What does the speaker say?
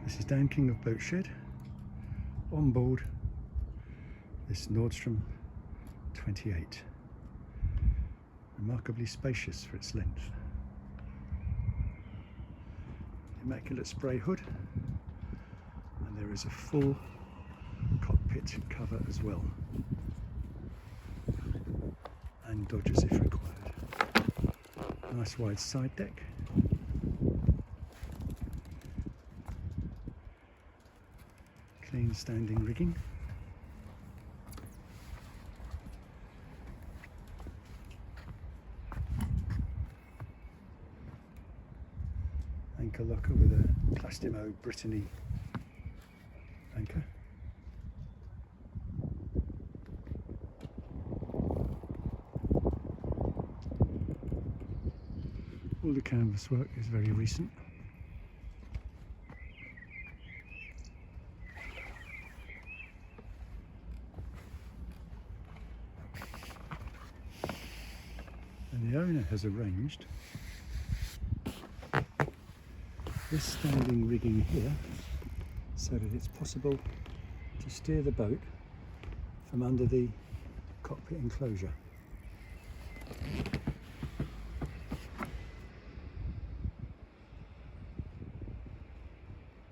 This is Dan King of Boatshed on board this Nordship 28. Remarkably spacious for its length. Immaculate spray hood, and there is a full cockpit cover as well, and dodgers if required. Nice wide side deck. Clean standing rigging. Anchor locker with a Plastimo Brittany anchor. All the canvas work is very recent. And the owner has arranged this standing rigging here so that it's possible to steer the boat from under the cockpit enclosure.